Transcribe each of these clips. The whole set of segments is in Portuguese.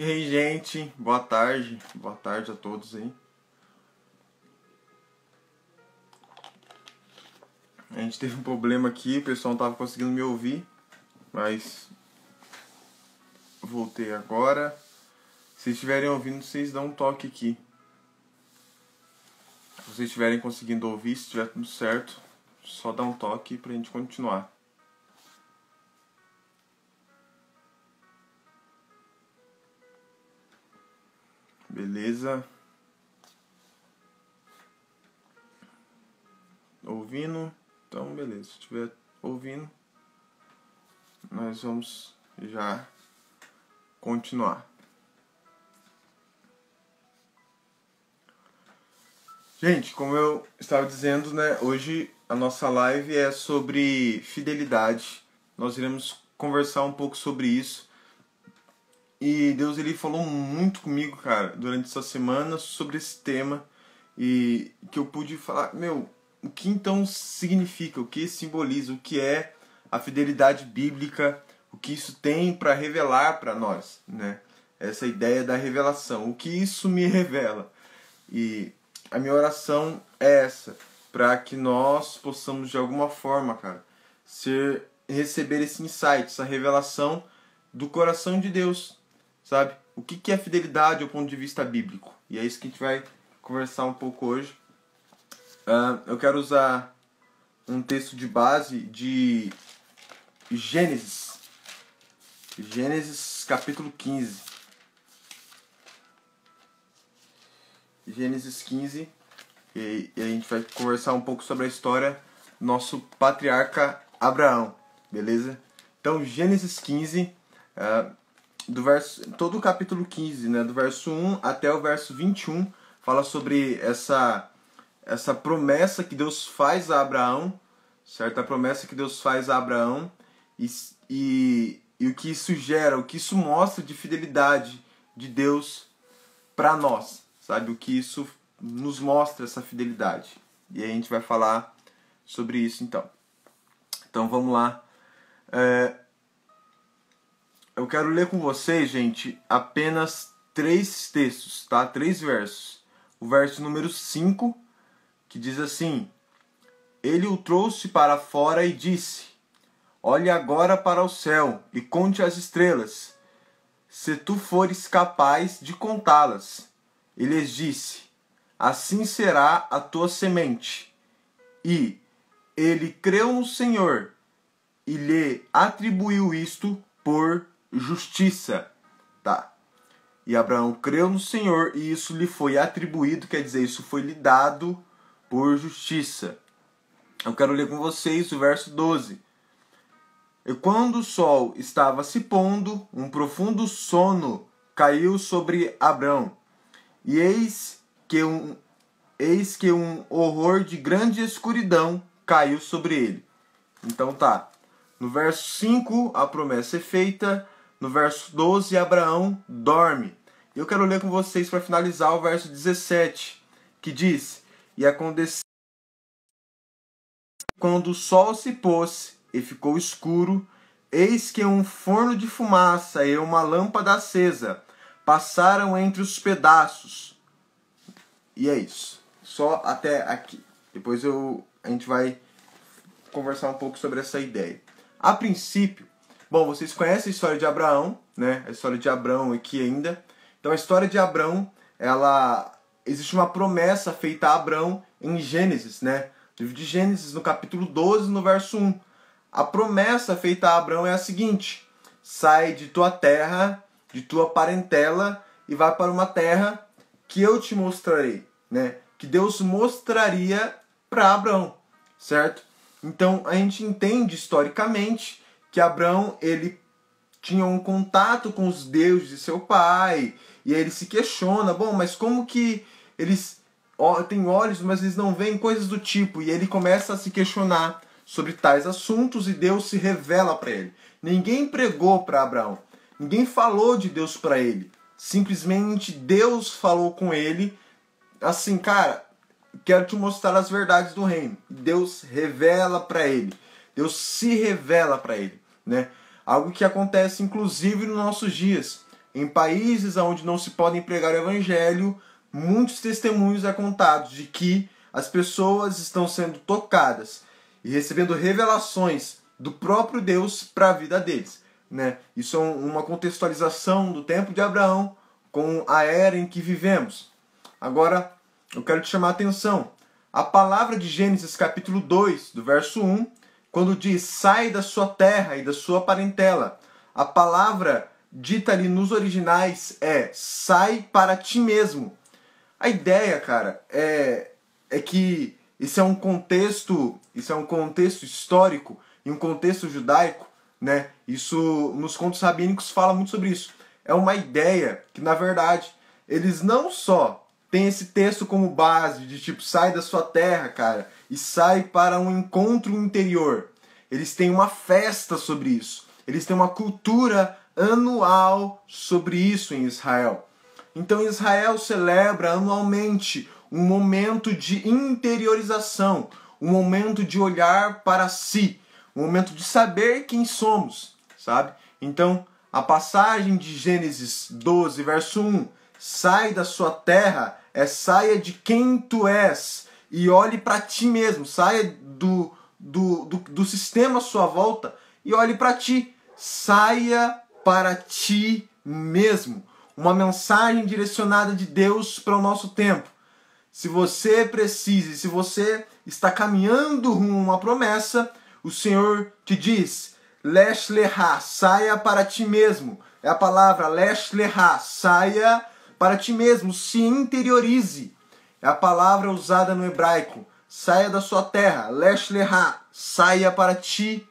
E aí, gente, boa tarde a todos aí. A gente teve um problema aqui, o pessoal não tava conseguindo me ouvir, mas voltei agora. Se vocês estiverem ouvindo, vocês dão um toque aqui. Se vocês estiverem conseguindo ouvir, se estiver tudo certo, só dá um toque pra gente continuar. Beleza? Ouvindo? Então, beleza. Se estiver ouvindo, nós vamos já continuar. Gente, como eu estava dizendo, né, hoje a nossa live é sobre fidelidade. Nós iremos conversar um pouco sobre isso. E Deus, ele falou muito comigo, cara, durante essa semana sobre esse tema. E que eu pude falar, o que então significa, o que simboliza, o que é a fidelidade bíblica, o que isso tem para revelar para nós, né? Essa ideia da revelação, o que isso me revela. E a minha oração é essa, para que nós possamos de alguma forma, cara, receber esse insight, essa revelação do coração de Deus, sabe? O que é fidelidade do ponto de vista bíblico? E é isso que a gente vai conversar um pouco hoje. Eu quero usar um texto de base de Gênesis. Gênesis capítulo 15. Gênesis 15. E a gente vai conversar um pouco sobre a história do nosso patriarca Abraão. Beleza? Então, Gênesis 15, todo o capítulo 15, né, do verso 1 até o verso 21, fala sobre essa promessa que Deus faz a Abraão, certo? A promessa que Deus faz a Abraão e o que isso gera, o que isso mostra de fidelidade de Deus para nós, sabe? O que isso nos mostra, essa fidelidade. E aí a gente vai falar sobre isso então. Então vamos lá. Eu quero ler com vocês, gente, apenas 3 textos, tá? 3 versos. O verso número 5, que diz assim: Ele o trouxe para fora e disse: Olhe agora para o céu e conte as estrelas, se tu fores capaz de contá-las. E lhes disse: Assim será a tua semente. E ele creu no Senhor e lhe atribuiu isto por justiça. Tá? E Abraão creu no Senhor e isso lhe foi atribuído, quer dizer, isso foi lhe dado por justiça. Eu quero ler com vocês o verso 12. E quando o sol estava se pondo, um profundo sono caiu sobre Abraão. E eis que um horror de grande escuridão caiu sobre ele. Então tá. No verso 5, a promessa é feita. No verso 12, Abraão dorme. Eu quero ler com vocês para finalizar o verso 17, que diz: E aconteceu quando o sol se pôs e ficou escuro, eis que um forno de fumaça e uma lâmpada acesa passaram entre os pedaços. E é isso. Só até aqui. Depois a gente vai conversar um pouco sobre essa ideia. A princípio, bom, vocês conhecem a história de Abraão, né? A história de Abraão aqui ainda. Então a história de Abraão, existe uma promessa feita a Abraão em Gênesis, né? Livro de Gênesis, no capítulo 12, no verso 1. A promessa feita a Abraão é a seguinte: sai de tua terra, de tua parentela e vai para uma terra que eu te mostrarei, né? Que Deus mostraria para Abraão, certo? Então a gente entende historicamente que Abraão, ele tinha um contato com os deuses de seu pai, e aí ele se questiona, bom, mas como que eles têm olhos, mas eles não veem, coisas do tipo, e ele começa a se questionar sobre tais assuntos e Deus se revela para ele. Ninguém pregou para Abraão, ninguém falou de Deus para ele, simplesmente Deus falou com ele assim: cara, quero te mostrar as verdades do reino. Deus revela para ele, Deus se revela para ele, né? Algo que acontece inclusive nos nossos dias. Em países onde não se podem pregar o evangelho, muitos testemunhos é contados de que as pessoas estão sendo tocadas e recebendo revelações do próprio Deus para a vida deles, né? Isso é uma contextualização do tempo de Abraão com a era em que vivemos. Agora, eu quero te chamar a atenção. A palavra de Gênesis capítulo 2, do verso 1, quando diz, sai da sua terra e da sua parentela, a palavra dita ali nos originais é, sai para ti mesmo. A ideia, cara, é que isso é um contexto histórico e um contexto judaico, né? Isso nos contos rabínicos fala muito sobre isso. É uma ideia que, na verdade, eles não só têm esse texto como base de tipo, sai da sua terra, cara, e sai para um encontro interior. Eles têm uma festa sobre isso. Eles têm uma cultura anual sobre isso em Israel. Então Israel celebra anualmente um momento de interiorização, um momento de olhar para si, um momento de saber quem somos, sabe? Então, a passagem de Gênesis 12, verso 1, sai da sua terra, saia de quem tu és e olhe para ti mesmo, saia do sistema à sua volta e olhe para ti, saia para ti mesmo. Uma mensagem direcionada de Deus para o nosso tempo. Se você precisa, se você está caminhando rumo a uma promessa, o Senhor te diz, lesh leha, saia para ti mesmo. É a palavra lesh leha, saia para ti mesmo, se interiorize. É a palavra usada no hebraico, saia da sua terra, lesh leha, saia para ti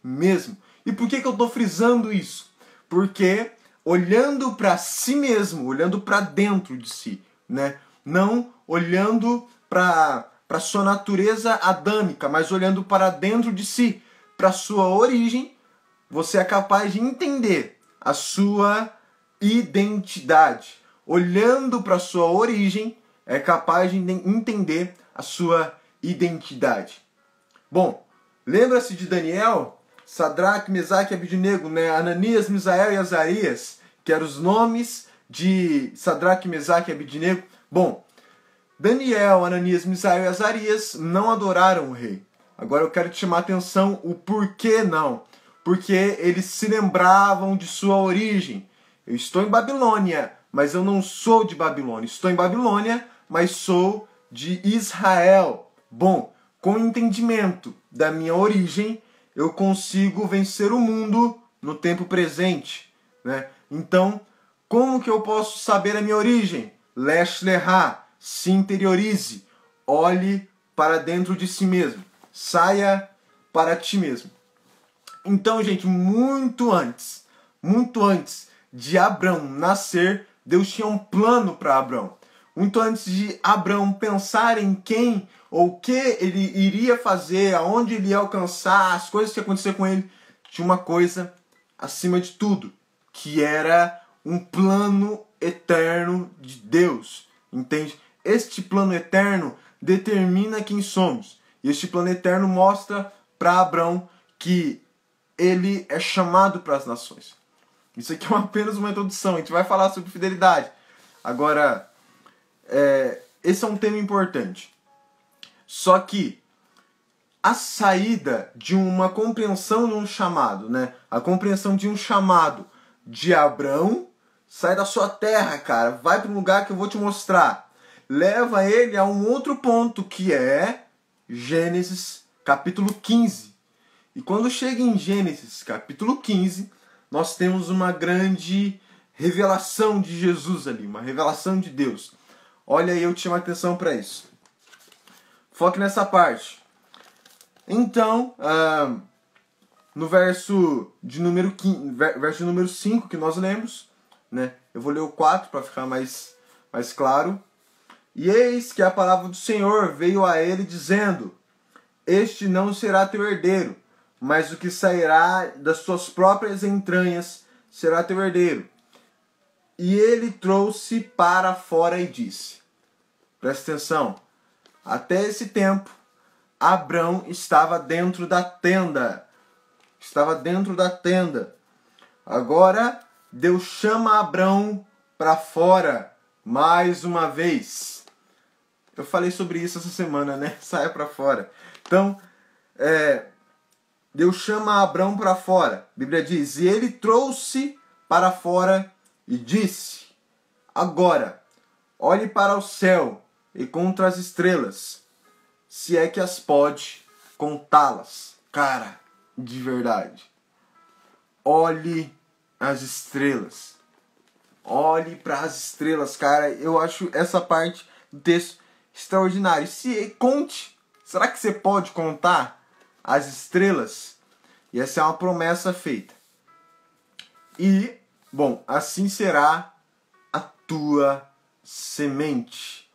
mesmo. E por que eu estou frisando isso? Porque olhando para si mesmo, olhando para dentro de si, né? Não olhando para sua natureza adâmica, mas olhando para dentro de si, para sua origem, você é capaz de entender a sua identidade. Olhando para sua origem, é capaz de entender a sua identidade. Bom, lembra-se de Daniel? Sadraque, Mesaque e Abednego, né? Ananias, Misael e Azarias, que eram os nomes de Sadraque, Mesaque e Abednego. Bom, Daniel, Ananias, Misael e Azarias não adoraram o rei. Agora eu quero te chamar a atenção o porquê não. Porque eles se lembravam de sua origem. Eu estou em Babilônia, mas eu não sou de Babilônia. Estou em Babilônia, mas sou de Israel. Bom, com o entendimento da minha origem, eu consigo vencer o mundo no tempo presente, né? Então, como que eu posso saber a minha origem? Lesh leha, se interiorize, olhe para dentro de si mesmo, saia para ti mesmo. Então, gente, muito antes de Abrão nascer, Deus tinha um plano para Abrão. Muito antes de Abrão pensar em quem ou o que ele iria fazer, aonde ele ia alcançar, as coisas que iam acontecer com ele, tinha uma coisa acima de tudo, que era um plano eterno de Deus, entende? Este plano eterno determina quem somos. E este plano eterno mostra para Abrão que ele é chamado para as nações. Isso aqui é apenas uma introdução, a gente vai falar sobre fidelidade. Agora, esse é um tema importante. Só que a saída de uma compreensão de um chamado, né? A compreensão de um chamado de Abrão, sai da sua terra, cara, vai para um lugar que eu vou te mostrar. Leva ele a um outro ponto, que é Gênesis capítulo 15. E quando chega em Gênesis capítulo 15, nós temos uma grande revelação de Jesus ali, uma revelação de Deus. Olha aí, eu te chamo a atenção para isso. Foque nessa parte. Então, no verso de número 5 que nós lemos, né? Eu vou ler o 4 para ficar mais claro. E eis que a palavra do Senhor veio a ele dizendo, este não será teu herdeiro, mas o que sairá das suas próprias entranhas será teu herdeiro. E ele trouxe para fora e disse, presta atenção, até esse tempo, Abrão estava dentro da tenda. Agora, Deus chama Abrão para fora mais uma vez. Eu falei sobre isso essa semana, né? Saia para fora. Então, Deus chama Abrão para fora. A Bíblia diz, e ele trouxe para fora e disse, agora, olhe para o céu e contra as estrelas, se é que as pode contá-las. Cara, de verdade. Olhe as estrelas. Olhe para as estrelas, cara. Eu acho essa parte do texto extraordinária. Conte. Será que você pode contar as estrelas? E essa é uma promessa feita. E, bom, assim será a tua semente.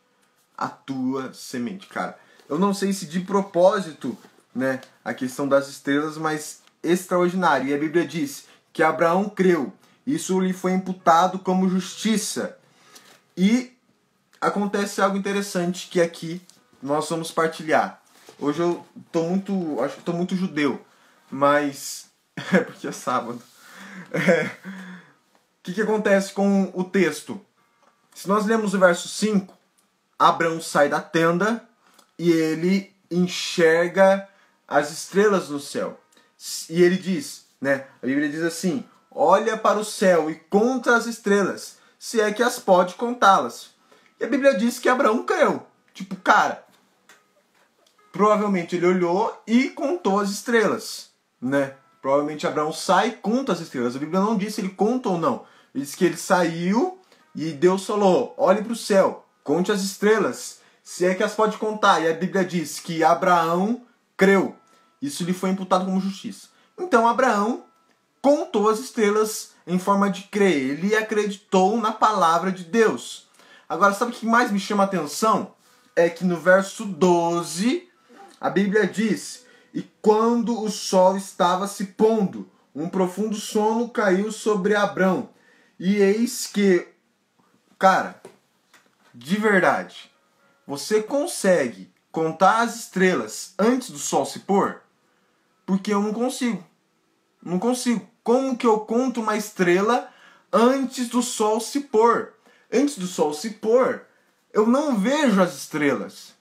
A tua semente, cara. Eu não sei se de propósito, né, a questão das estrelas, mas extraordinário. E a Bíblia diz que Abraão creu. Isso lhe foi imputado como justiça. E acontece algo interessante que aqui nós vamos partilhar. Hoje eu acho que estou muito judeu, mas é porque é sábado. O que acontece com o texto? Se nós lemos o verso 5, Abraão sai da tenda e ele enxerga as estrelas no céu. E ele diz, né? A Bíblia diz assim, olha para o céu e conta as estrelas, se é que as pode contá-las. E a Bíblia diz que Abraão creu. Tipo, cara, provavelmente ele olhou e contou as estrelas, né? Provavelmente Abraão sai e conta as estrelas. A Bíblia não diz se ele conta ou não. Ele diz que ele saiu e Deus falou, olhe para o céu, conte as estrelas, se é que as pode contar. E a Bíblia diz que Abraão creu. Isso lhe foi imputado como justiça. Então Abraão contou as estrelas em forma de crer. Ele acreditou na palavra de Deus. Agora, sabe o que mais me chama a atenção? É que no verso 12, a Bíblia diz, e quando o sol estava se pondo, um profundo sono caiu sobre Abrão. E eis que, cara, de verdade, você consegue contar as estrelas antes do sol se pôr? Porque eu não consigo. Não consigo. Como que eu conto uma estrela antes do sol se pôr? Antes do sol se pôr, eu não vejo as estrelas.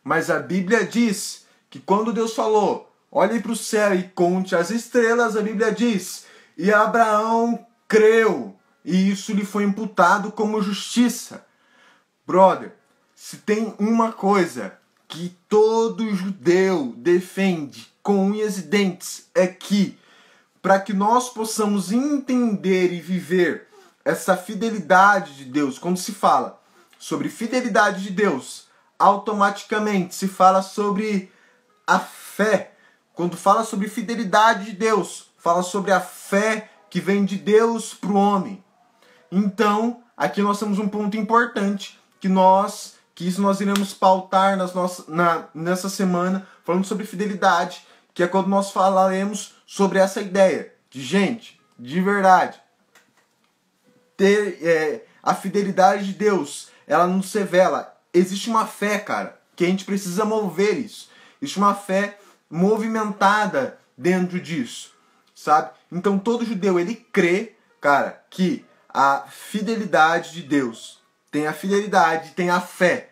Mas a Bíblia diz que quando Deus falou, olhe para o céu e conte as estrelas, a Bíblia diz, e Abraão creu, e isso lhe foi imputado como justiça. Brother, se tem uma coisa que todo judeu defende com unhas e dentes, é que para que nós possamos entender e viver essa fidelidade de Deus, quando se fala sobre fidelidade de Deus, automaticamente se fala sobre a fé. Quando fala sobre fidelidade de Deus, fala sobre a fé que vem de Deus para o homem. Então, aqui nós temos um ponto importante que isso nós iremos pautar nessa semana, falando sobre fidelidade, que é quando nós falaremos sobre essa ideia de, gente, de verdade, ter a fidelidade de Deus, ela não se revela. Existe uma fé, cara, que a gente precisa mover isso. Existe uma fé movimentada dentro disso, sabe? Então todo judeu, ele crê, cara, que a fidelidade de Deus tem a fidelidade, tem a fé.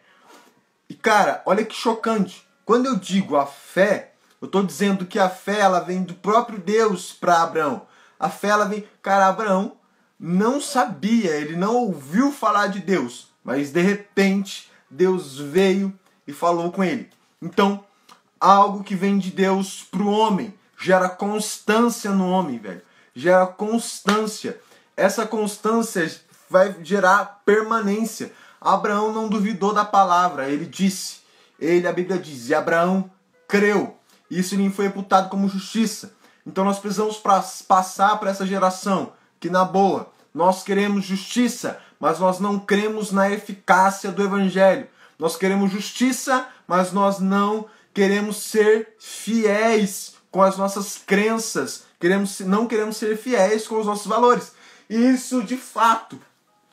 E, cara, olha que chocante. Quando eu digo a fé, eu estou dizendo que a fé, ela vem do próprio Deus para Abraão. A fé, ela vem... Cara, Abraão não sabia, ele não ouviu falar de Deus. Mas, de repente, Deus veio e falou com ele. Então, algo que vem de Deus para o homem gera constância no homem, velho. Gera constância. Essa constância vai gerar permanência. Abraão não duvidou da palavra, ele disse. A Bíblia diz, e Abraão creu. Isso lhe foi imputado como justiça. Então nós precisamos passar para essa geração que, na boa, nós queremos justiça, mas nós não cremos na eficácia do Evangelho. Nós queremos justiça, mas nós não queremos ser fiéis com as nossas crenças. Não queremos ser fiéis com os nossos valores. E isso, de fato,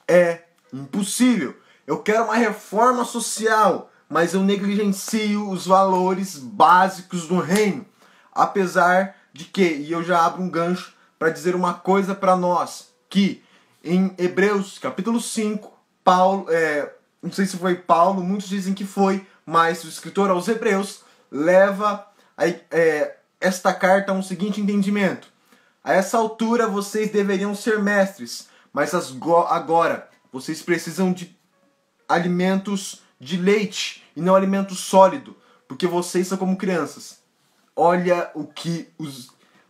é impossível. Eu quero uma reforma social, mas eu negligencio os valores básicos do reino. Apesar de que, e eu já abro um gancho para dizer uma coisa para nós. que em Hebreus capítulo 5, Paulo, não sei se foi Paulo, muitos dizem que foi, mas o escritor aos Hebreus leva esta carta a um seguinte entendimento. A essa altura vocês deveriam ser mestres, mas agora vocês precisam de alimentos de leite e não alimento sólido, porque vocês são como crianças. Olha o que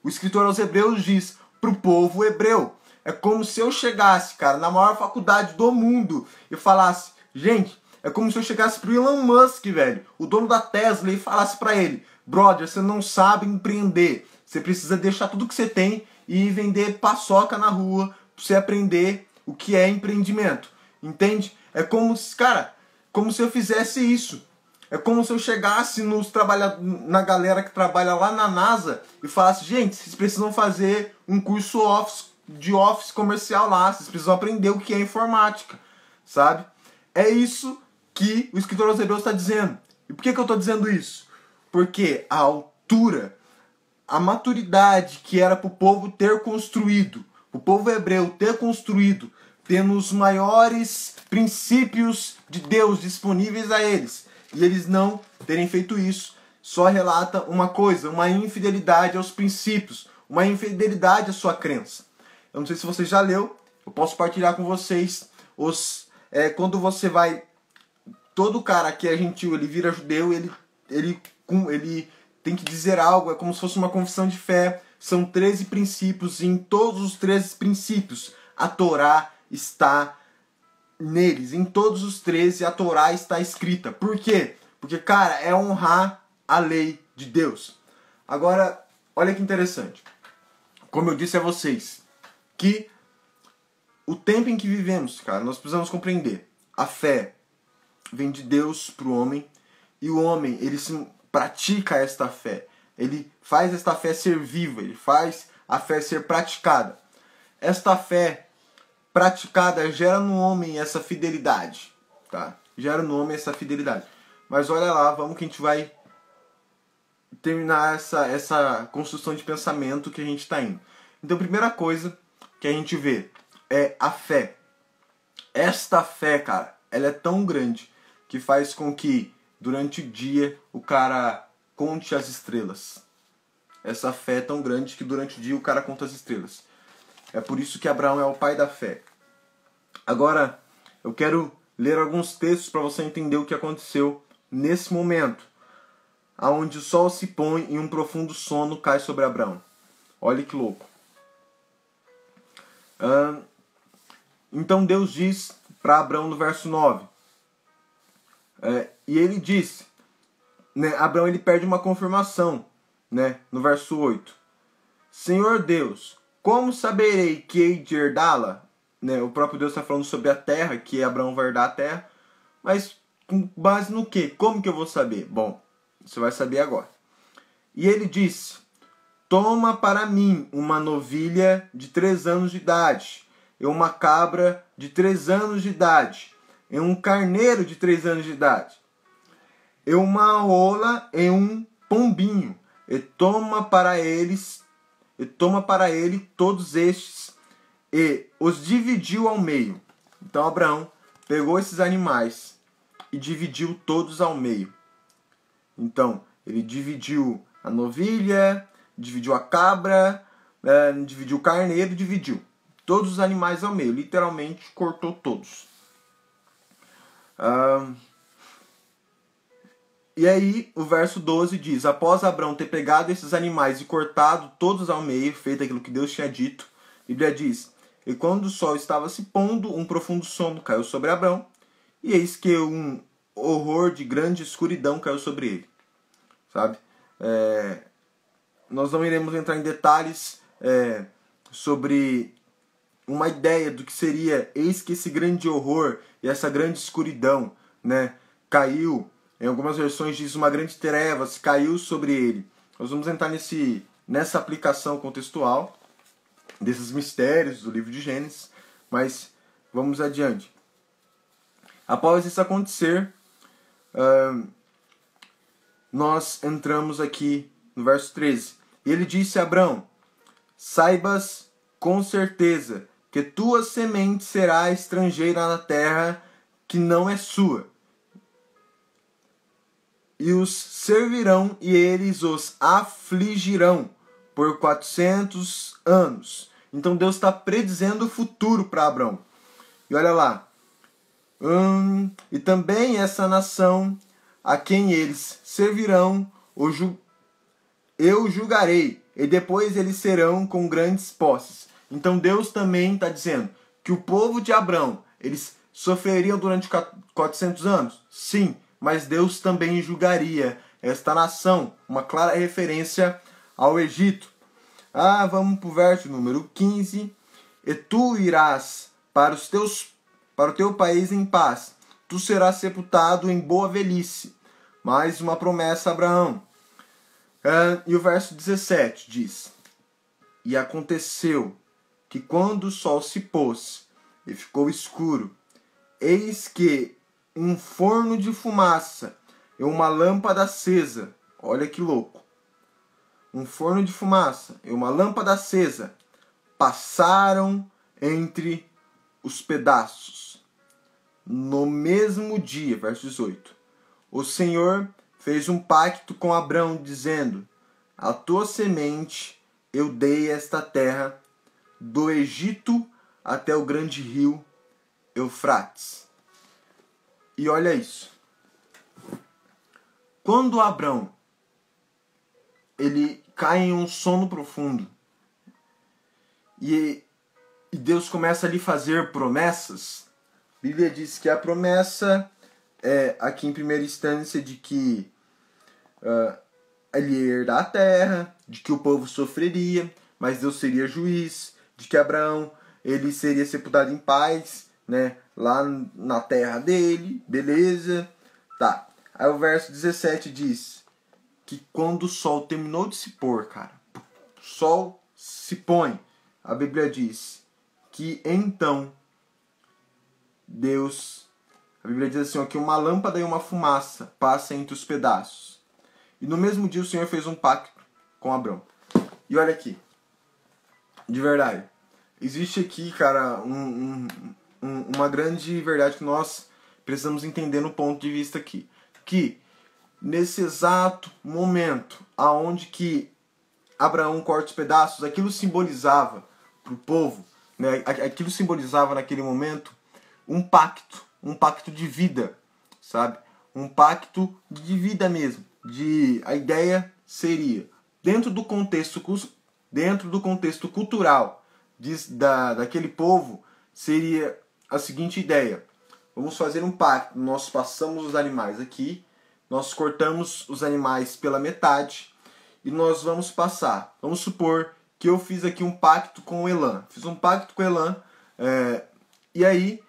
o escritor aos Hebreus diz pro povo hebreu. É como se eu chegasse, cara, na maior faculdade do mundo e falasse, gente, é como se eu chegasse pro Elon Musk, velho, o dono da Tesla, e falasse pra ele, brother, você não sabe empreender, você precisa deixar tudo que você tem e vender paçoca na rua pra você aprender o que é empreendimento, entende? É como se, cara, como se eu fizesse isso. É como se eu chegasse na galera que trabalha lá na NASA e falasse, gente, vocês precisam fazer um curso de office comercial lá, vocês precisam aprender o que é informática, sabe? É isso que o escritor aos Hebreus está dizendo. E por que eu estou dizendo isso? Porque a altura, a maturidade que era para o povo ter construído, o povo hebreu ter construído, tendo os maiores princípios de Deus disponíveis a eles, e eles não terem feito isso, só relata uma coisa, uma infidelidade aos princípios, uma infidelidade à sua crença. Eu não sei se você já leu, eu posso partilhar com vocês, quando você vai, todo cara que é gentil, ele vira judeu, ele tem que dizer algo, é como se fosse uma confissão de fé, são 13 princípios, e em todos os 13 princípios, a Torá está neles, em todos os 13 a Torá está escrita. Por quê? Porque, cara, é honrar a lei de Deus. Agora, olha que interessante. Como eu disse a vocês, que o tempo em que vivemos, cara, nós precisamos compreender. A fé vem de Deus para o homem, e o homem, ele pratica esta fé. Ele faz esta fé ser viva, ele faz a fé ser praticada. Esta fé praticada gera no homem essa fidelidade, tá? Gera no homem essa fidelidade. Mas olha lá, vamos que a gente vai terminar essa construção de pensamento que a gente está indo. Então, a primeira coisa que a gente vê é a fé. Esta fé, cara, ela é tão grande que faz com que durante o dia o cara conte as estrelas. Essa fé é tão grande que durante o dia o cara conta as estrelas. É por isso que Abraão é o pai da fé. Agora, eu quero ler alguns textos para você entender o que aconteceu nesse momento, aonde o sol se põe e um profundo sono cai sobre Abraão. Olha que louco. Então Deus diz para Abraão no verso 9. E ele disse, né, Abraão ele perde uma confirmação, né, no verso 8. Senhor Deus, como saberei que hei de herdá-la? Né, o próprio Deus está falando sobre a terra, que Abraão vai herdar a terra. Mas com base no quê? Como que eu vou saber? Bom, você vai saber agora. E ele disse, toma para mim uma novilha de 3 anos de idade, e uma cabra de 3 anos de idade, e um carneiro de 3 anos de idade, e uma rola e um pombinho, e toma para ele todos estes, e os dividiu ao meio. Então Abraão pegou esses animais e dividiu todos ao meio. Então, ele dividiu a novilha, dividiu a cabra, dividiu o carneiro, dividiu todos os animais ao meio. Literalmente, cortou todos. E aí, o verso 12 diz, após Abraão ter pegado esses animais e cortado todos ao meio, feito aquilo que Deus tinha dito, a Bíblia diz, e quando o sol estava se pondo, um profundo sono caiu sobre Abraão, e eis que um horror de grande escuridão caiu sobre ele. Sabe? Nós não iremos entrar em detalhes sobre uma ideia do que seria, eis que esse grande horror e essa grande escuridão, né, caiu, em algumas versões diz uma grande trevas, caiu sobre ele. Nós vamos entrar nessa aplicação contextual desses mistérios do livro de Gênesis, mas vamos adiante. Após isso acontecer, nós entramos aqui no verso 13. E ele disse a Abraão, saibas com certeza que tua semente será estrangeira na terra que não é sua. E os servirão e eles os afligirão por 400 anos. Então Deus está predizendo o futuro para Abrão. E olha lá. E também essa nação a quem eles servirão, eu julgarei, e depois eles serão com grandes posses. Então Deus também está dizendo que o povo de Abrão, eles sofreriam durante 400 anos? Sim, mas Deus também julgaria esta nação, uma clara referência ao Egito. Vamos para o verso número 15. E tu irás para o teu país em paz, tu serás sepultado em boa velhice. Mais uma promessa a Abraão. E o verso 17 diz: E aconteceu que quando o sol se pôs e ficou escuro, eis que um forno de fumaça e uma lâmpada acesa, olha que louco, um forno de fumaça e uma lâmpada acesa passaram entre os pedaços. No mesmo dia, verso 18, o Senhor fez um pacto com Abrão, dizendo: a tua semente eu dei esta terra, do Egito até o grande rio Eufrates. E olha isso. Quando Abrão ele cai em um sono profundo e Deus começa a lhe fazer promessas, a Bíblia diz que a promessa é, aqui em primeira instância, de que ele ia herdar a terra, de que o povo sofreria, mas Deus seria juiz, de que Abraão ele seria sepultado em paz, né, lá na terra dele, beleza? Tá. Aí o verso 17 diz que quando o sol terminou de se pôr, cara, o sol se põe, a Bíblia diz que então Deus, a Bíblia diz assim, ó, que uma lâmpada e uma fumaça passa entre os pedaços. E no mesmo dia o Senhor fez um pacto com Abrão. E olha aqui, de verdade, existe aqui, cara, uma grande verdade que nós precisamos entender no ponto de vista aqui. Que nesse exato momento, aonde que Abraão corta os pedaços, aquilo simbolizava para o povo, né, aquilo simbolizava naquele momento um pacto de vida, sabe? Um pacto de vida mesmo. A ideia seria, dentro do contexto cultural daquele povo, seria a seguinte ideia: vamos fazer um pacto, nós passamos os animais aqui, nós cortamos os animais pela metade e nós vamos passar. Vamos supor que eu fiz aqui um pacto com o Elan, e aí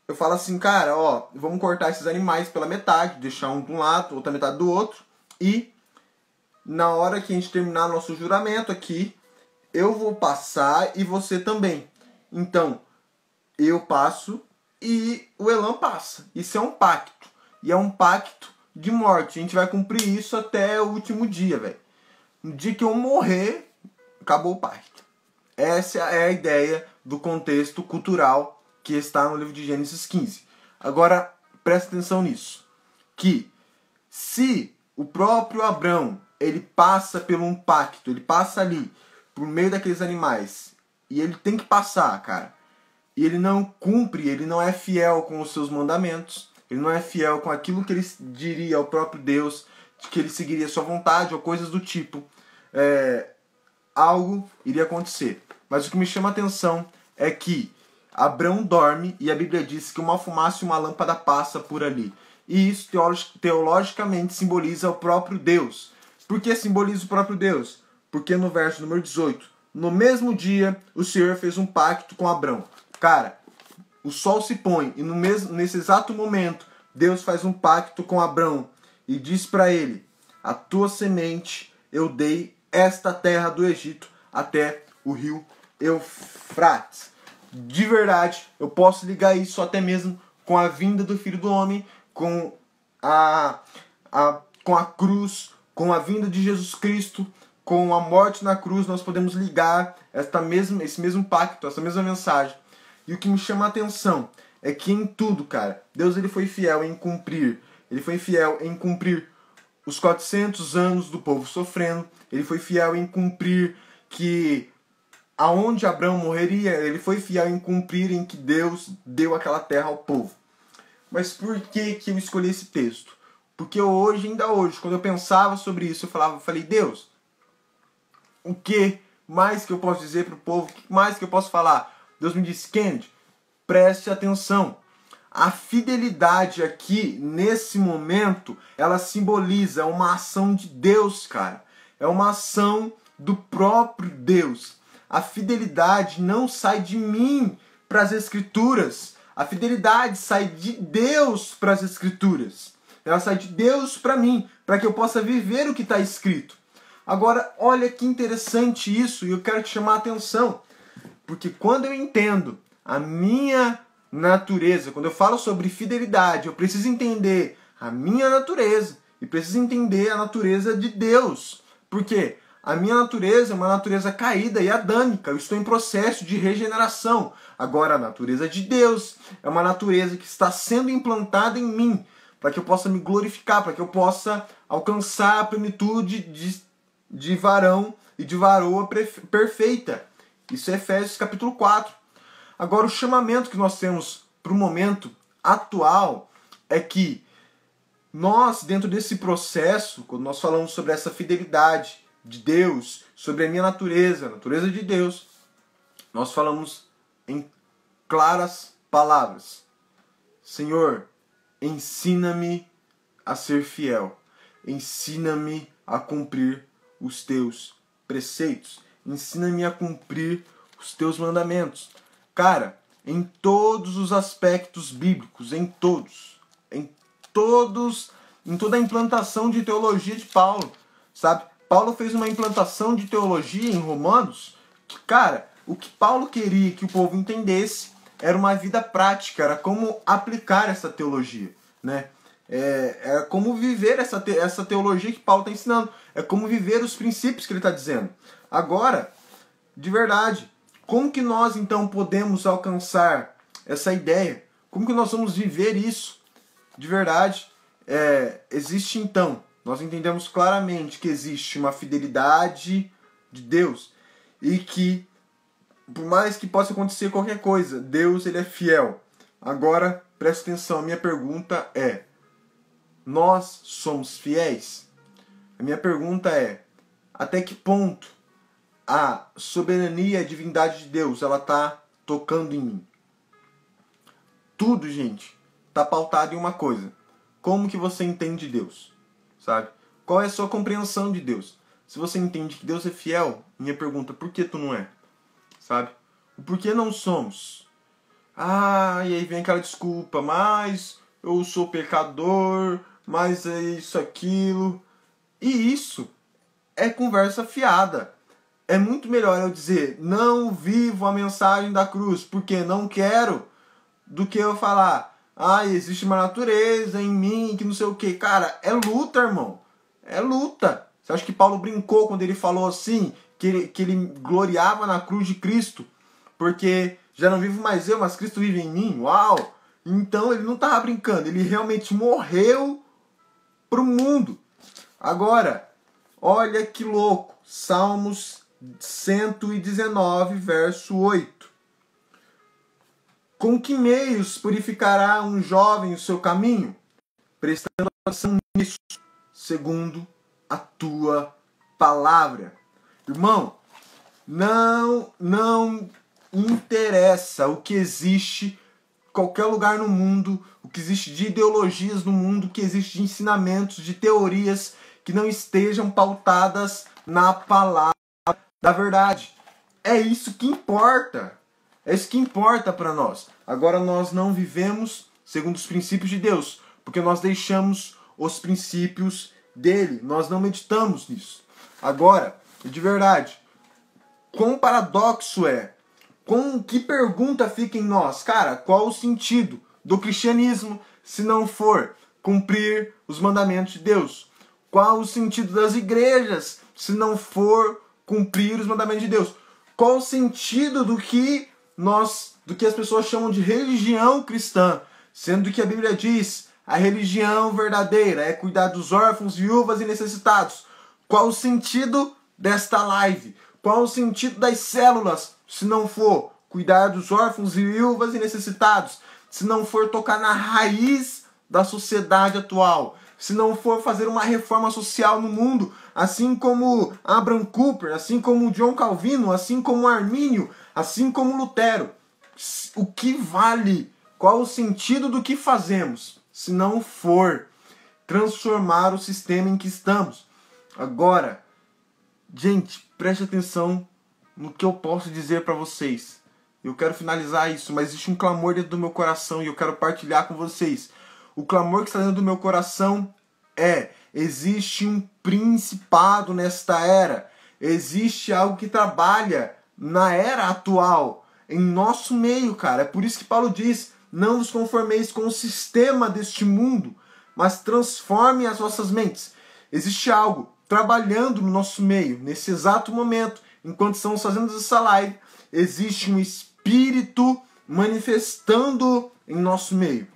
eu falo assim, cara, ó, vamos cortar esses animais pela metade, deixar um de um lado, outra metade do outro, e na hora que a gente terminar nosso juramento aqui, eu vou passar e você também. Então, eu passo e o Elan passa. Isso é um pacto. E é um pacto de morte. A gente vai cumprir isso até o último dia, velho. No dia que eu morrer, acabou o pacto. Essa é a ideia do contexto cultural que está no livro de Gênesis 15. Agora, presta atenção nisso. Que se o próprio Abrão, ele passa por um pacto, ele passa ali, por meio daqueles animais, e ele tem que passar, cara, e ele não cumpre, ele não é fiel com os seus mandamentos, ele não é fiel com aquilo que ele diria ao próprio Deus, de que ele seguiria sua vontade, ou coisas do tipo, algo iria acontecer. Mas o que me chama a atenção é que Abrão dorme e a Bíblia diz que uma fumaça e uma lâmpada passa por ali. E isso teologicamente simboliza o próprio Deus. Por que simboliza o próprio Deus? Porque no verso número 18, no mesmo dia o Senhor fez um pacto com Abrão. Cara, o sol se põe e nesse exato momento Deus faz um pacto com Abrão e diz para ele: a tua semente eu dei esta terra do Egito até o rio Eufrates. De verdade, eu posso ligar isso até mesmo com a vinda do Filho do Homem, com a cruz, com a vinda de Jesus Cristo, com a morte na cruz, nós podemos ligar esse mesmo pacto, essa mesma mensagem. E o que me chama a atenção é que em tudo, cara, Deus ele foi fiel em cumprir. Ele foi fiel em cumprir os 400 anos do povo sofrendo. Ele foi fiel em cumprir que aonde Abraão morreria, ele foi fiel em cumprir em que Deus deu aquela terra ao povo. Mas por que eu escolhi esse texto? Porque ainda hoje, quando eu pensava sobre isso, eu falei, Deus, o que mais que eu posso dizer para o povo? O que mais que eu posso falar? Deus me disse, Kennedy, preste atenção. A fidelidade aqui, nesse momento, ela simboliza uma ação de Deus, cara. É uma ação do próprio Deus. A fidelidade não sai de mim para as Escrituras. A fidelidade sai de Deus para as Escrituras. Ela sai de Deus para mim, para que eu possa viver o que está escrito. Agora, olha que interessante isso, e eu quero te chamar a atenção. Porque quando eu entendo a minha natureza, quando eu falo sobre fidelidade, eu preciso entender a minha natureza e preciso entender a natureza de Deus. Por quê? A minha natureza é uma natureza caída e adâmica. Eu estou em processo de regeneração. Agora, a natureza de Deus é uma natureza que está sendo implantada em mim, para que eu possa me glorificar, para que eu possa alcançar a plenitude de varão e de varoa perfeita. Isso é Efésios capítulo 4. Agora, o chamamento que nós temos para o momento atual é que nós, dentro desse processo, quando nós falamos sobre essa fidelidade de Deus, sobre a minha natureza, a natureza de Deus, nós falamos em claras palavras. Senhor, ensina-me a ser fiel. Ensina-me a cumprir os teus preceitos. Ensina-me a cumprir os teus mandamentos. Cara, em todos os aspectos bíblicos, em toda a implantação de teologia de Paulo, sabe? Paulo fez uma implantação de teologia em Romanos que, cara, o que Paulo queria que o povo entendesse era uma vida prática, era como aplicar essa teologia, né? É como viver essa teologia que Paulo está ensinando, é como viver os princípios que ele está dizendo. Agora, de verdade, como que nós então podemos alcançar essa ideia? Como que nós vamos viver isso? De verdade, existe então, nós entendemos claramente que existe uma fidelidade de Deus e que, por mais que possa acontecer qualquer coisa, Deus ele é fiel. Agora, presta atenção, a minha pergunta é, nós somos fiéis? A minha pergunta é, até que ponto a soberania e a divindade de Deus ela está tocando em mim? Tudo, gente, está pautado em uma coisa. Como que você entende Deus? Sabe? Qual é a sua compreensão de Deus? Se você entende que Deus é fiel, minha pergunta, por que tu não é? Sabe? O porquê não somos? E aí vem aquela desculpa, mas eu sou pecador, mas é isso, aquilo. E isso é conversa fiada. É muito melhor eu dizer, não vivo a mensagem da cruz, porque não quero, do que eu falar, existe uma natureza em mim, que não sei o que. Cara, é luta, irmão. É luta. Você acha que Paulo brincou quando ele falou assim, que ele gloriava na cruz de Cristo? Porque já não vivo mais eu, mas Cristo vive em mim? Uau! Então ele não estava brincando, ele realmente morreu para o mundo. Agora, olha que louco. Salmos 119, verso 8. Com que meios purificará um jovem o seu caminho? Prestando atenção nisso, segundo a tua palavra. Irmão, não interessa o que existe em qualquer lugar no mundo, o que existe de ideologias no mundo, o que existe de ensinamentos, de teorias que não estejam pautadas na palavra da verdade. É isso que importa. É isso que importa para nós. Agora nós não vivemos segundo os princípios de Deus, porque nós deixamos os princípios dele. Nós não meditamos nisso. Agora, de verdade, quão paradoxo é? Que pergunta fica em nós? Cara, qual o sentido do cristianismo se não for cumprir os mandamentos de Deus? Qual o sentido das igrejas se não for cumprir os mandamentos de Deus? Qual o sentido do que as pessoas chamam de religião cristã? Sendo que a Bíblia diz, a religião verdadeira é cuidar dos órfãos, viúvas e necessitados. Qual o sentido desta live? Qual o sentido das células, se não for cuidar dos órfãos, viúvas e necessitados? Se não for tocar na raiz da sociedade atual? Se não for fazer uma reforma social no mundo, assim como Abraham Kuyper, assim como John Calvino, assim como Armínio, assim como Lutero? O que vale? Qual o sentido do que fazemos, se não for transformar o sistema em que estamos? Agora, gente, preste atenção no que eu posso dizer para vocês. Eu quero finalizar isso, mas existe um clamor dentro do meu coração e eu quero partilhar com vocês. O clamor que está dentro do meu coração existe um principado nesta era. Existe algo que trabalha na era atual, em nosso meio, cara. É por isso que Paulo diz, não vos conformeis com o sistema deste mundo, mas transformem as vossas mentes. Existe algo trabalhando no nosso meio, nesse exato momento, enquanto estamos fazendo essa live, existe um espírito manifestando em nosso meio,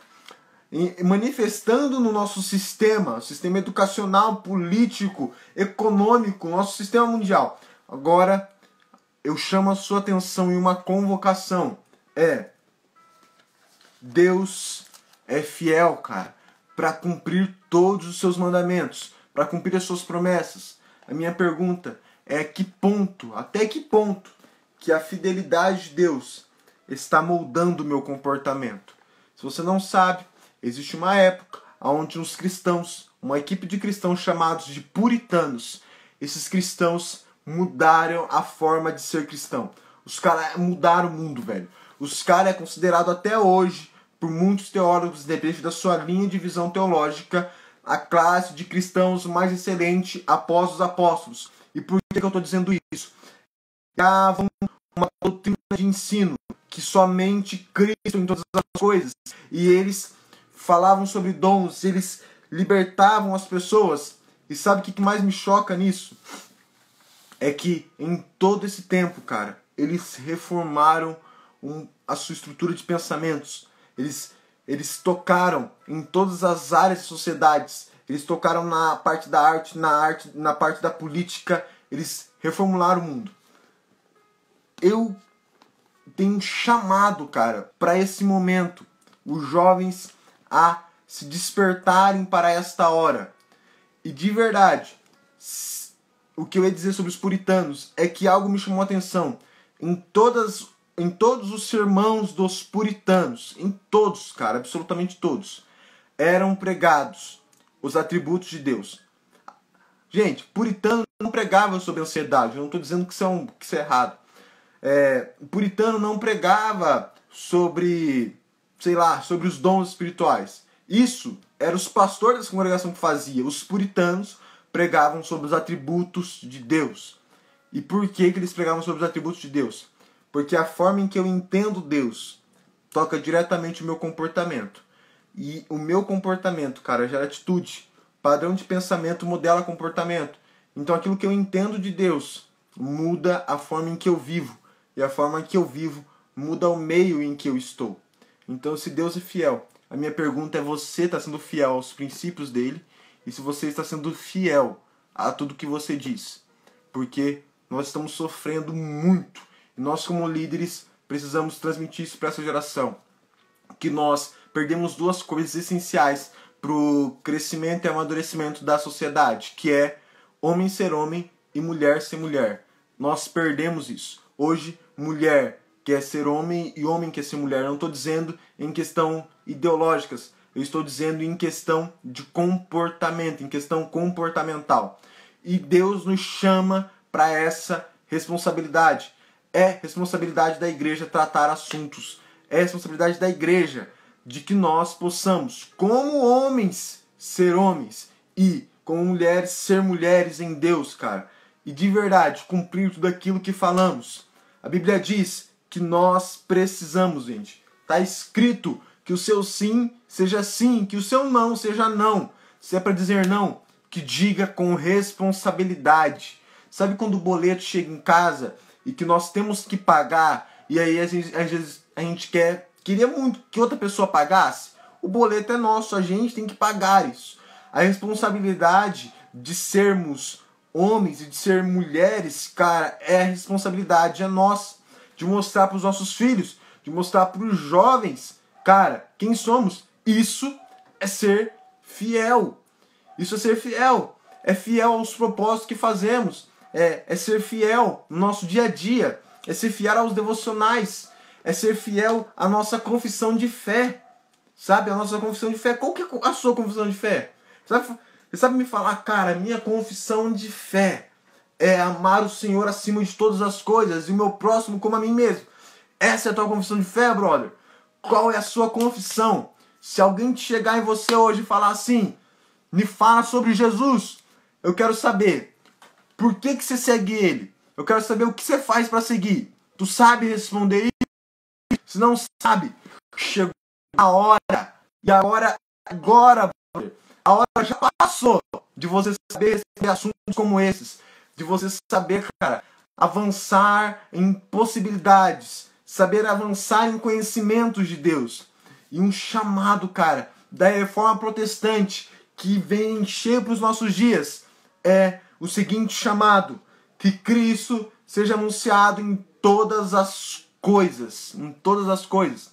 manifestando no nosso sistema educacional, político, econômico, nosso sistema mundial. Agora, eu chamo a sua atenção em uma convocação. Deus é fiel, cara, para cumprir todos os seus mandamentos, para cumprir as suas promessas. A minha pergunta é até que ponto que a fidelidade de Deus está moldando o meu comportamento? Se você não sabe, existe uma época onde os cristãos, uma equipe de cristãos chamados de puritanos, esses cristãos mudaram a forma de ser cristão. Os caras mudaram o mundo, velho. Os caras é considerado até hoje, por muitos teólogos, depende da sua linha de visão teológica, a classe de cristãos mais excelente após os apóstolos. E por que eu estou dizendo isso? Davam uma doutrina de ensino que somente Cristo em todas as coisas. E eles falavam sobre dons, eles libertavam as pessoas. E sabe o que mais me choca nisso? É que em todo esse tempo, cara, eles reformaram a sua estrutura de pensamentos. Eles tocaram em todas as áreas da sociedade. Eles tocaram na parte da arte, na parte da política. Eles reformularam o mundo. Eu tenho chamado, cara, para esse momento, os jovens a se despertarem para esta hora. E de verdade, o que eu ia dizer sobre os puritanos é que algo me chamou a atenção. Em todos os sermãos dos puritanos, em todos, cara, absolutamente todos, eram pregados os atributos de Deus. Gente, puritano não pregava sobre ansiedade, eu não estou dizendo que isso é errado. O puritano não pregava sobre os dons espirituais. Isso eram os pastores da congregação que faziam. Os puritanos pregavam sobre os atributos de Deus. E por que eles pregavam sobre os atributos de Deus? Porque a forma em que eu entendo Deus toca diretamente o meu comportamento. E o meu comportamento, cara, gera atitude. Padrão de pensamento modela comportamento. Então aquilo que eu entendo de Deus muda a forma em que eu vivo. E a forma em que eu vivo muda o meio em que eu estou. Então, se Deus é fiel, a minha pergunta é: você está sendo fiel aos princípios dele? E se você está sendo fiel a tudo que você diz? Porque nós estamos sofrendo muito. E nós, como líderes, precisamos transmitir isso para essa geração. Que nós perdemos duas coisas essenciais para o crescimento e amadurecimento da sociedade, que é homem ser homem e mulher ser mulher. Nós perdemos isso. Hoje, mulher quer ser homem e homem quer ser mulher. Não estou dizendo em questão ideológicas, eu estou dizendo em questão de comportamento, em questão comportamental. E Deus nos chama para essa responsabilidade. É responsabilidade da igreja tratar assuntos. É responsabilidade da igreja de que nós possamos, como homens, ser homens e como mulheres, ser mulheres em Deus, cara. E de verdade, cumprir tudo aquilo que falamos. A Bíblia diz que nós precisamos, gente. Está escrito que o seu sim seja sim, que o seu não seja não. Se é para dizer não, que diga com responsabilidade. Sabe quando o boleto chega em casa e que nós temos que pagar e aí às vezes a gente queria muito que outra pessoa pagasse? O boleto é nosso, a gente tem que pagar isso. A responsabilidade de sermos homens e de ser mulheres, cara, é a responsabilidade, é nossa. De mostrar para os nossos filhos, de mostrar para os jovens, cara, quem somos. Isso é ser fiel. Isso é ser fiel. É fiel aos propósitos que fazemos. É ser fiel no nosso dia a dia. É ser fiel aos devocionais. É ser fiel à nossa confissão de fé. Sabe? A nossa confissão de fé. Qual que é a sua confissão de fé? Você sabe me falar, cara, minha confissão de fé é amar o Senhor acima de todas as coisas e o meu próximo como a mim mesmo. Essa é a tua confissão de fé, brother? Qual é a sua confissão? Se alguém chegar em você hoje e falar assim, me fala sobre Jesus, eu quero saber por que você segue ele. Eu quero saber o que você faz para seguir. Tu sabe responder isso? Se não sabe, chegou a hora. E agora, a hora já passou de você saber assuntos como esses. De você saber, cara, avançar em possibilidades. Saber avançar em conhecimentos de Deus. E um chamado, cara, da reforma protestante que vem encher para os nossos dias é o seguinte chamado: que Cristo seja anunciado em todas as coisas. Em todas as coisas.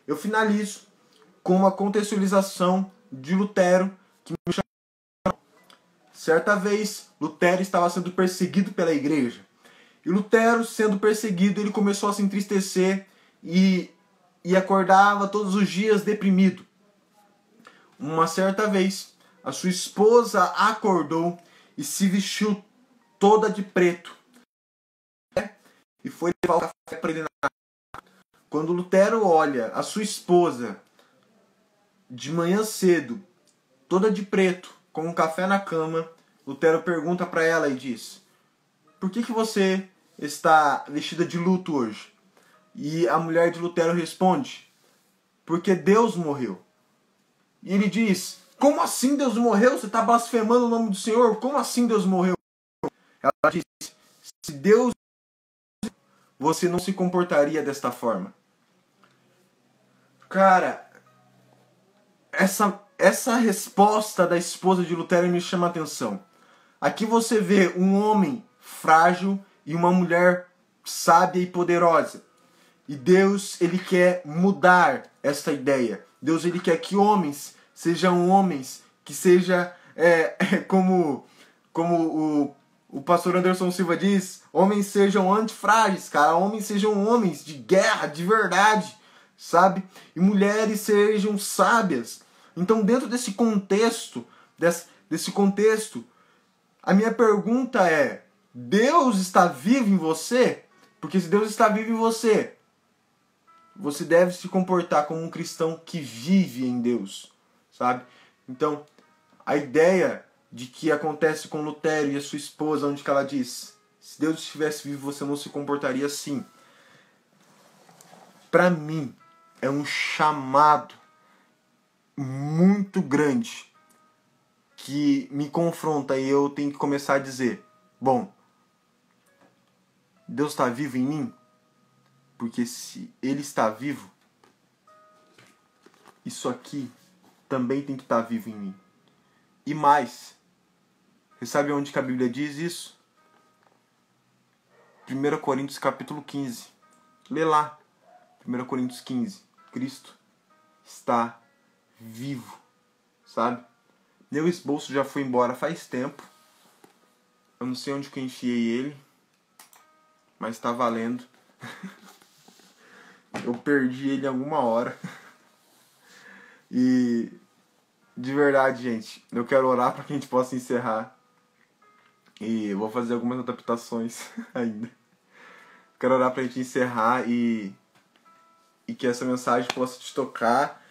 Eu finalizo com uma contextualização de Lutero que me chamou. Certa vez, Lutero estava sendo perseguido pela igreja. E Lutero, sendo perseguido, ele começou a se entristecer e acordava todos os dias deprimido. Uma certa vez, a sua esposa acordou e se vestiu toda de preto e foi levar o café para ele na casa. Quando Lutero olha a sua esposa de manhã cedo, toda de preto, com um café na cama, Lutero pergunta para ela e diz: por que você está vestida de luto hoje? E a mulher de Lutero responde: porque Deus morreu. E ele diz: como assim Deus morreu? Você está blasfemando o nome do Senhor? Como assim Deus morreu? Ela diz: se Deus, você não se comportaria desta forma. Cara, essa resposta da esposa de Lutero me chama a atenção. Aqui você vê um homem frágil e uma mulher sábia e poderosa. E Deus, ele quer mudar esta ideia. Deus, ele quer que homens sejam homens, que seja como o pastor Anderson Silva diz, homens sejam antifrágeis, cara. Homens sejam homens de guerra, de verdade, sabe? E mulheres sejam sábias. Então, dentro desse contexto, a minha pergunta é: Deus está vivo em você? Porque se Deus está vivo em você, você deve se comportar como um cristão que vive em Deus, sabe? Então, a ideia de que acontece com Lutero e a sua esposa, onde que ela diz: se Deus estivesse vivo, você não se comportaria assim. Para mim, é um chamado muito grande que me confronta e eu tenho que começar a dizer: bom, Deus está vivo em mim? Porque se Ele está vivo, isso aqui também tem que estar vivo em mim. E mais, você sabe onde que a Bíblia diz isso? 1 Coríntios capítulo 15. Lê lá. 1 Coríntios 15. Cristo está vivo, sabe? Meu esboço já foi embora faz tempo. Eu não sei onde que eu enfiei ele, mas tá valendo. Eu perdi ele em alguma hora. E de verdade, gente, eu quero orar para que a gente possa encerrar. E eu vou fazer algumas adaptações ainda. Quero orar pra gente encerrar e que essa mensagem possa te tocar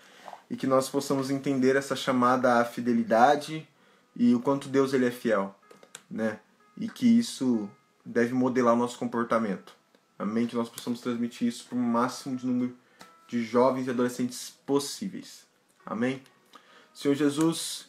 e que nós possamos entender essa chamada à fidelidade e o quanto Deus ele é fiel, né? E que isso deve modelar o nosso comportamento. Amém? Que nós possamos transmitir isso para o máximo de número de jovens e adolescentes possíveis. Amém? Senhor Jesus,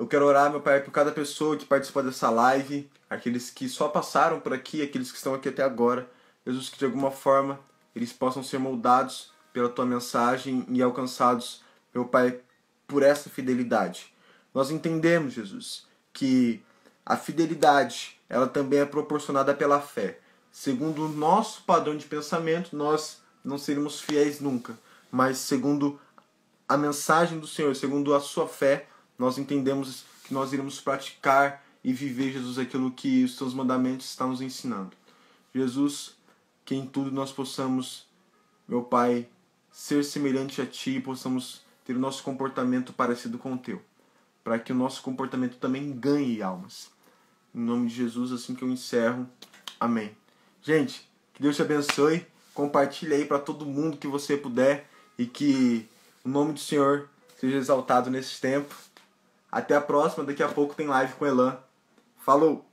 Eu quero orar, meu Pai, por cada pessoa que participou dessa live, aqueles que só passaram por aqui, aqueles que estão aqui até agora. Jesus, que de alguma forma eles possam ser moldados pela Tua mensagem e alcançados, meu Pai, por essa fidelidade. Nós entendemos, Jesus, que a fidelidade, ela também é proporcionada pela fé. Segundo o nosso padrão de pensamento, nós não seremos fiéis nunca. Mas segundo a mensagem do Senhor, segundo a sua fé, nós entendemos que nós iremos praticar e viver, Jesus, aquilo que os seus mandamentos estão nos ensinando. Jesus, que em tudo nós possamos, meu Pai, ser semelhante a Ti e possamos ter o nosso comportamento parecido com o Teu, para que o nosso comportamento também ganhe almas. Em nome de Jesus, assim que eu encerro. Amém. Gente, que Deus te abençoe. Compartilhe aí para todo mundo que você puder e que o nome do Senhor seja exaltado nesse tempo. Até a próxima. Daqui a pouco tem live com Elan. Falou!